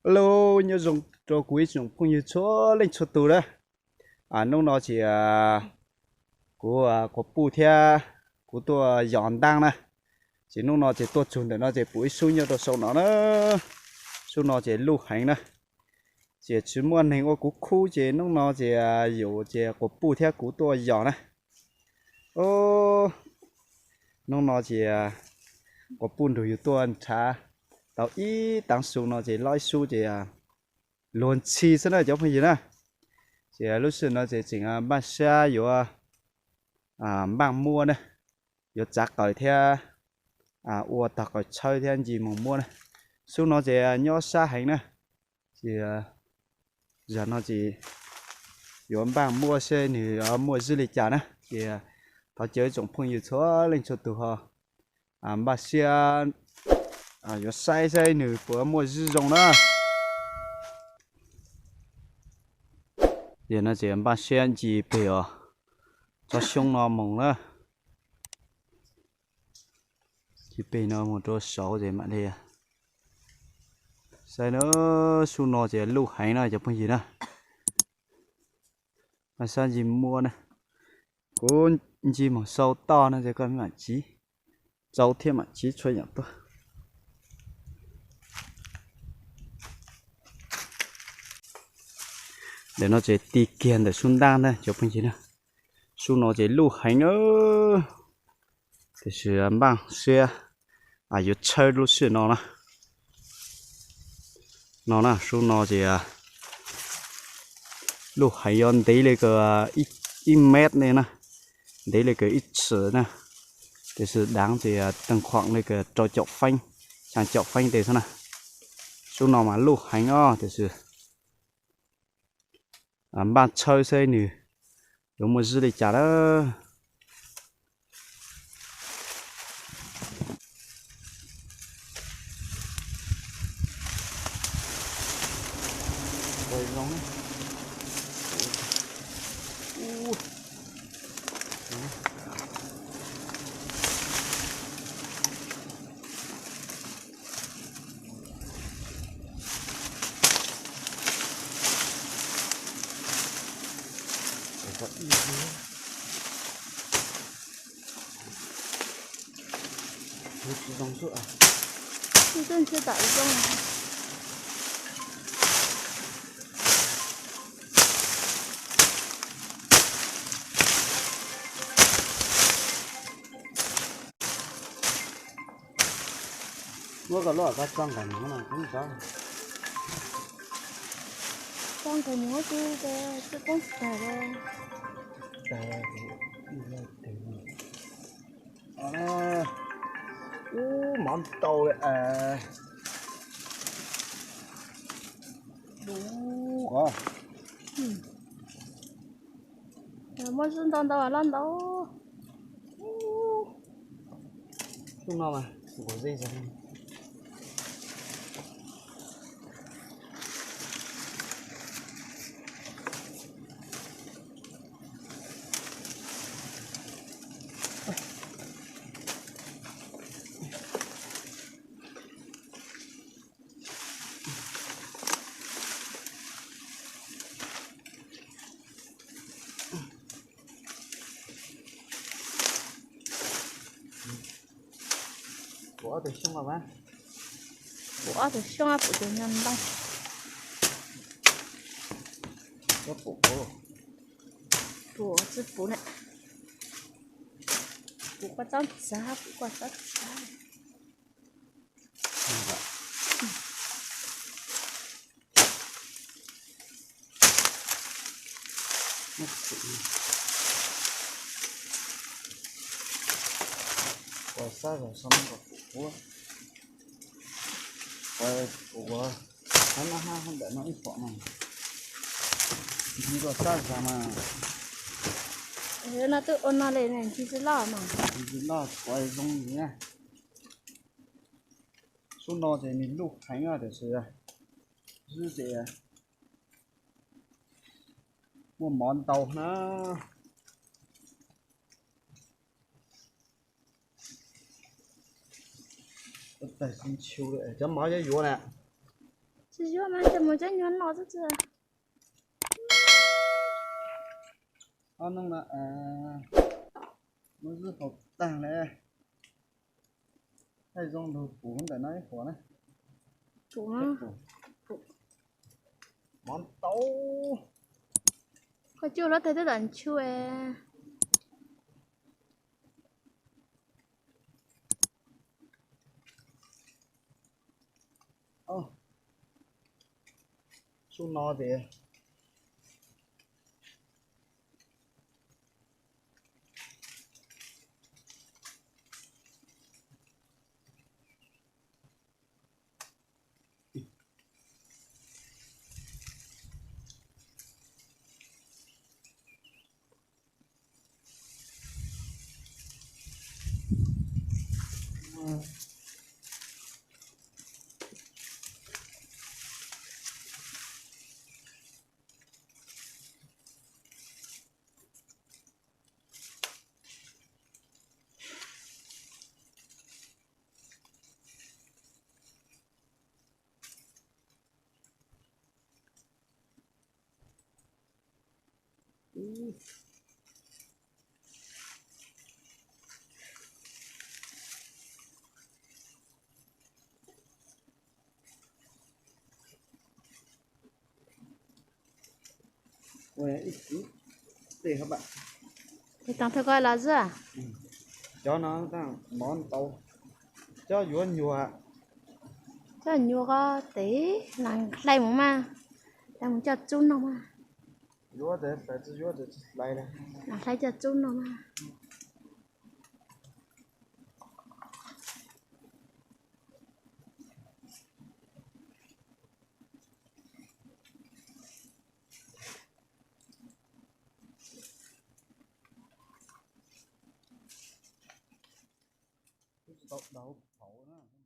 Hello, nhớ dùng cho quý dùng cũng như số lên số tù đó. Nông nó chỉ của bù thea của tôi dọn đang nè. Chỉ nông nó chỉ tôi chuẩn để nó chỉ bùi xuống nhau đồ sâu nó xuống nó chỉ lưu hành nè. Chỉ muốn hình của khu chỉ nông nó chỉ dụ chỉ của bù thea của tôi dọn nè. Ô, nông nó chỉ của bùn đồ tôi ăn trà. Tao ý tăng xuống nó chỉ lái xuống chỉ luôn chi thế này giống như gì nè. Chỉ lúc xưa nó chỉ chỉnh bán xeอยู่bán mua này,อยู่จักcởi theo ua tạc cởi chơi theo gì mà mua này, số nó chỉ nhỏ xa hành này, chỉ giờ nó chỉอยู่bán mua xe thì mua du lịch trả này, thì họ chơi trong phong yêu số lên cho tụi họ bán xeอยู่sai sai nữa của mua du dùng đó. Giờ nó chỉ bán xe gì bèo cho xong nó mỏng đó, chỉ bèo nó một chỗ sáu gì mà đi sai nó xuống nó chỉ lưu hành nó chụp cái gì đó mà sao gì mua này có gì mà sâu to nó sẽ còn mà chí dầu thêm mà chí chơi nhặt tôi để nó chỉ tì kiền để xuống đan đây chụp cái gì nữa xuống nó chỉ lưu hành nữa thì sự bằng xe yếu chơi lúc xưa nó nè xuống nó chỉ lúc hay on đấy là cái ít mét này nè đấy là cái ít sữa nè thì sự đáng thì tầng khoảng này cái trò chọc phanh chẳng chọc phanh thì sao nè xuống nó mà lúc hành thì sự bạn chơi xe nữa giống một gì để trả đó. Rồi giống dòng sữa你正吃打一中了。mua cái loại cái trang cái nó là cũng sao装个牛猪的，这公司的。món tàu đủ quá. Mua sinh tồn đâu làm đâu. Lúc nào mà của dây rồi. Bỏ từ xong rồi má. Bỏ từ xong á, phụ từ nhân đâu. Có phụ Phụ chứ phụ này. Phụ có tóc giá, phụ có tóc giá. Rồi sao rồi xong rồi phụ rồi phụ nó không để nó ít phỏ này chỉ có sao ra mà Thế nó tự ôn nó lên này thì sẽ lo mà. chỉ lo quay giống như nha số nó thì mình lúc hành để sửa giữ để mua món tàu nó tại xin chiều để chấm máu cho vua nè chứ vô mà cho một cái nhón nó rất chưa nó là nó rất học tàng này hay dùng đồ cũ để nói của này chủ nó món tấu có chưa nó thấy tới lần chưa xuống nó thì ít để các bạn thì tao thấy coi là gì à cho nó đang món tàu cho vừa nhựa cho nhiều có tí là đây mà đang muốn cho chun nó mà vừa để phải chỉ vừa để lại này là thấy cho chun nó mà tàu đầu khẩu nữa